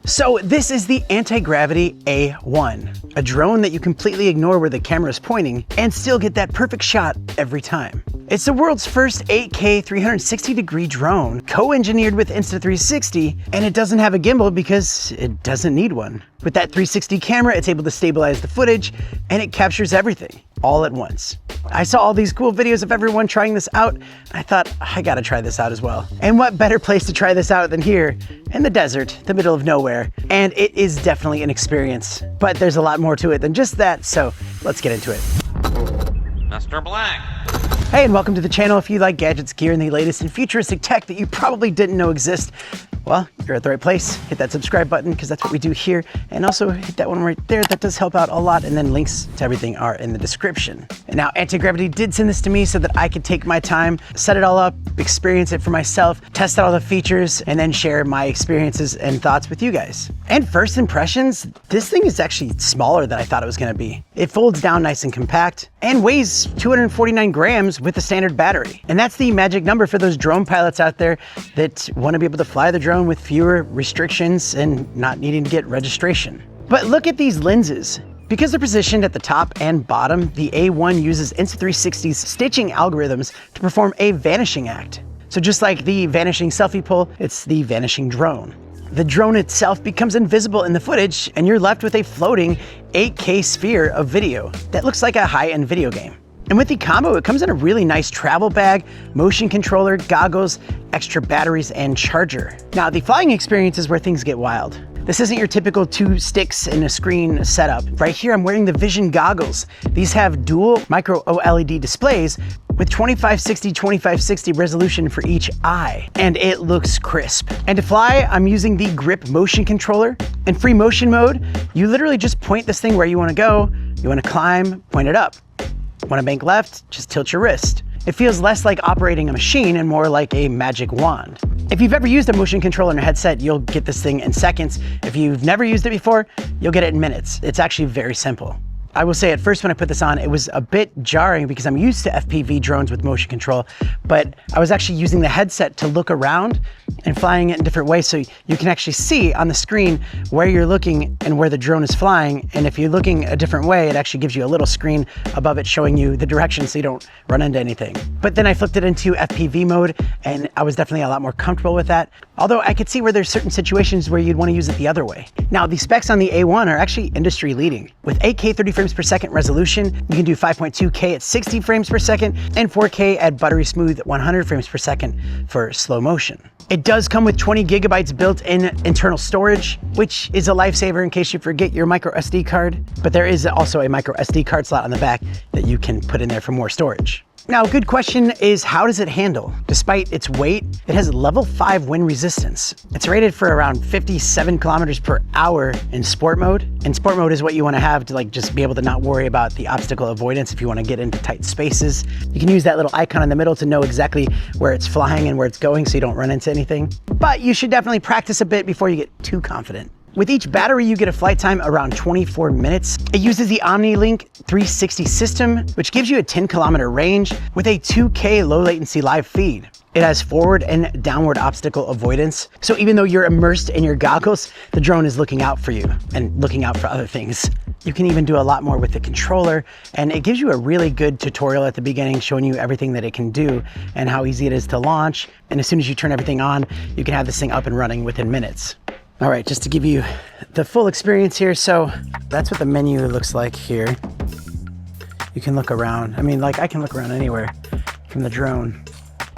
So this is the Antigravity A1, a drone that you completely ignore where the camera is pointing and still get that perfect shot every time. It's the world's first 8K 360-degree drone, co-engineered with Insta360, and it doesn't have a gimbal because it doesn't need one. With that 360 camera, it's able to stabilize the footage, and it captures everything, all at once. I saw all these cool videos of everyone trying this out, and I thought, I gotta try this out as well. And what better place to try this out than here, in the desert, the middle of nowhere. And it is definitely an experience, but there's a lot more to it than just that, so let's get into it. MrBlack. Hey, and welcome to the channel. If you like gadgets, gear, and the latest in futuristic tech that you probably didn't know exist, well, you're at the right place. Hit that subscribe button because that's what we do here. And also hit that one right there. That does help out a lot. And then links to everything are in the description. And now Antigravity did send this to me so that I could take my time, set it all up, experience it for myself, test out all the features, and then share my experiences and thoughts with you guys. And first impressions, this thing is actually smaller than I thought it was gonna be. It folds down nice and compact and weighs 249 grams with a standard battery. And that's the magic number for those drone pilots out there that wanna be able to fly the drone with fewer restrictions and not needing to get registration. But look at these lenses. Because they're positioned at the top and bottom, the A1 uses Insta360's stitching algorithms to perform a vanishing act. So just like the vanishing selfie pole, it's the vanishing drone. The drone itself becomes invisible in the footage, and you're left with a floating 8K sphere of video that looks like a high-end video game. And with the combo, it comes in a really nice travel bag, motion controller, goggles, extra batteries, and charger. Now, the flying experience is where things get wild. This isn't your typical 2 sticks and a screen setup. Right here, I'm wearing the Vision goggles. These have dual micro OLED displays with 2560-2560 resolution for each eye, and it looks crisp. And to fly, I'm using the Grip motion controller. In free motion mode, you literally just point this thing where you wanna go. You wanna climb, point it up. Want to bank left, just tilt your wrist. It feels less like operating a machine and more like a magic wand. If you've ever used a motion controller in a headset, you'll get this thing in seconds. If you've never used it before, you'll get it in minutes. It's actually very simple. I will say at first when I put this on, it was a bit jarring because I'm used to FPV drones with motion control, but I was actually using the headset to look around and flying it in different ways. So you can actually see on the screen where you're looking and where the drone is flying. And if you're looking a different way, it actually gives you a little screen above it showing you the direction so you don't run into anything. But then I flipped it into FPV mode and I was definitely a lot more comfortable with that. Although I could see where there's certain situations where you'd want to use it the other way. Now the specs on the A1 are actually industry leading. With 8K 30 frames per second resolution, you can do 5.2K at 60 frames per second and 4K at buttery smooth 100 frames per second for slow motion. It does come with 20 gigabytes built-in internal storage, which is a lifesaver in case you forget your micro SD card. But there is also a micro SD card slot on the back that you can put in there for more storage. Now, a good question is, how does it handle? Despite its weight, it has level 5 wind resistance. It's rated for around 57 kilometers per hour in sport mode. And sport mode is what you want to have to just be able to not worry about the obstacle avoidance if you want to get into tight spaces. You can use that little icon in the middle to know exactly where it's flying and where it's going so you don't run into anything. But you should definitely practice a bit before you get too confident. With each battery, you get a flight time around 24 minutes. It uses the OmniLink 360 system, which gives you a 10-kilometer range with a 2K low latency live feed. It has forward and downward obstacle avoidance. So even though you're immersed in your goggles, the drone is looking out for you and looking out for other things. You can even do a lot more with the controller, and it gives you a really good tutorial at the beginning showing you everything that it can do and how easy it is to launch. And as soon as you turn everything on, you can have this thing up and running within minutes. All right, just to give you the full experience here. So that's what the menu looks like here. You can look around. I mean, I can look around anywhere from the drone.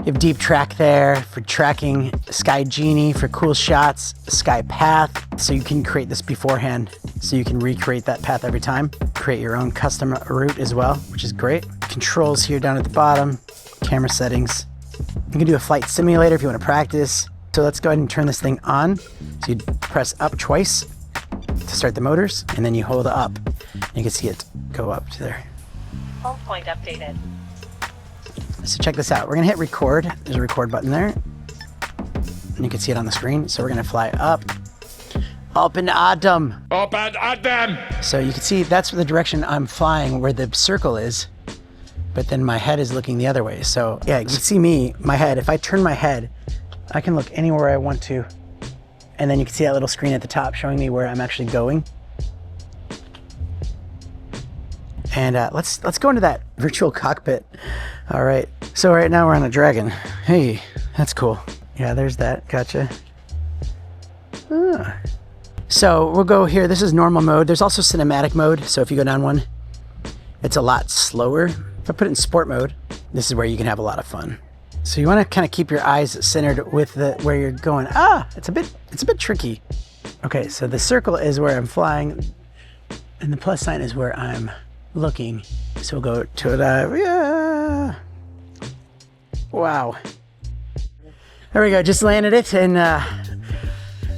You have Deep Track there for tracking, Sky Genie for cool shots, Sky Path, so you can create this beforehand, so you can recreate that path every time. Create your own custom route as well, which is great. Controls here down at the bottom, camera settings. You can do a flight simulator if you want to practice. So let's go ahead and turn this thing on. So you press up twice to start the motors, and then you hold up. And you can see it go up to there. Home point updated. So check this out. We're gonna hit record. There's a record button there. And you can see it on the screen. So we're gonna fly up. Up and Adam. Up and Adam. So you can see that's the direction I'm flying, where the circle is. But then my head is looking the other way. So yeah, you can see me, my head. If I turn my head, I can look anywhere I want to and then you can see that little screen at the top showing me where I'm actually going. And let's go into that virtual cockpit. All right, so right now we're on a dragon. Hey, that's cool. Yeah, there's that, gotcha. Ah. So we'll go here, this is normal mode. There's also cinematic mode, so if you go down one, it's a lot slower. If I put it in sport mode, this is where you can have a lot of fun. So you want to kind of keep your eyes centered with where you're going. Ah, it's a bit tricky. Okay, so the circle is where I'm flying, and the plus sign is where I'm looking. So we'll go to it. Yeah. Wow. There we go. Just landed it, and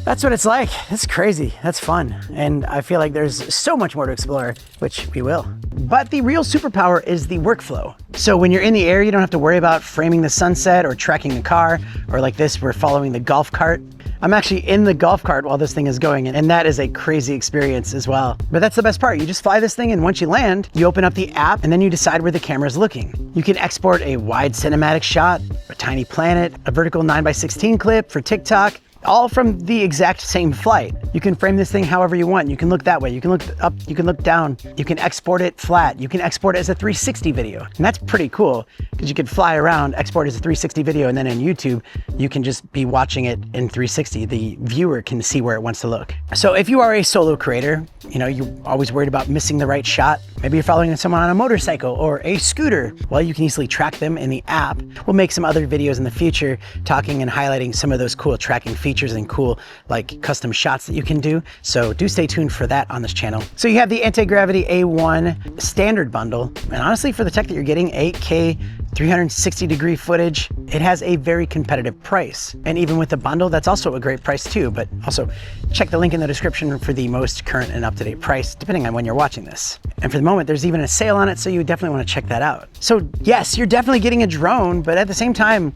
that's what it's like. That's crazy. That's fun. And I feel like there's so much more to explore, which we will. But the real superpower is the workflow. So when you're in the air, you don't have to worry about framing the sunset or tracking the car, or like this, we're following the golf cart. I'm actually in the golf cart while this thing is going, and that is a crazy experience as well. But that's the best part. You just fly this thing, and once you land, you open up the app, and then you decide where the camera's looking. You can export a wide cinematic shot, a tiny planet, a vertical 9:16 clip for TikTok, all from the exact same flight. You can frame this thing however you want. You can look that way, you can look up, you can look down, you can export it flat, you can export it as a 360 video. And that's pretty cool, because you can fly around, export as a 360 video, and then in YouTube, you can just be watching it in 360. The viewer can see where it wants to look. So if you are a solo creator, you know, you're always worried about missing the right shot. Maybe you're following someone on a motorcycle or a scooter. Well, you can easily track them in the app. We'll make some other videos in the future talking and highlighting some of those cool tracking features and cool like custom shots that you can do. So do stay tuned for that on this channel. So you have the Antigravity A1 standard bundle. And honestly, for the tech that you're getting, 8K, 360-degree footage, it has a very competitive price. And even with the bundle, that's also a great price too. But also check the link in the description for the most current and up-to-date price, depending on when you're watching this. And for the moment, there's even a sale on it, so you definitely want to check that out. So yes, you're definitely getting a drone, but at the same time,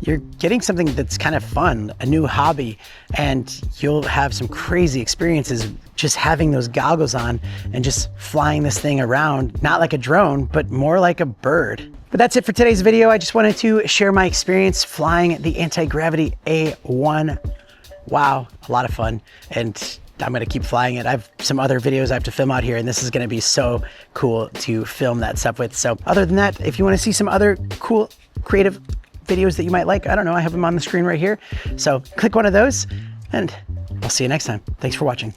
you're getting something that's kind of fun, a new hobby, and you'll have some crazy experiences just having those goggles on and just flying this thing around, not like a drone, but more like a bird. But that's it for today's video. I just wanted to share my experience flying the Antigravity A1. Wow, a lot of fun. And I'm gonna keep flying it. I have some other videos I have to film out here, and this is gonna be so cool to film that stuff with. So other than that, if you wanna see some other cool, creative videos that you might like, I don't know, I have them on the screen right here. So click one of those, and I'll see you next time. Thanks for watching.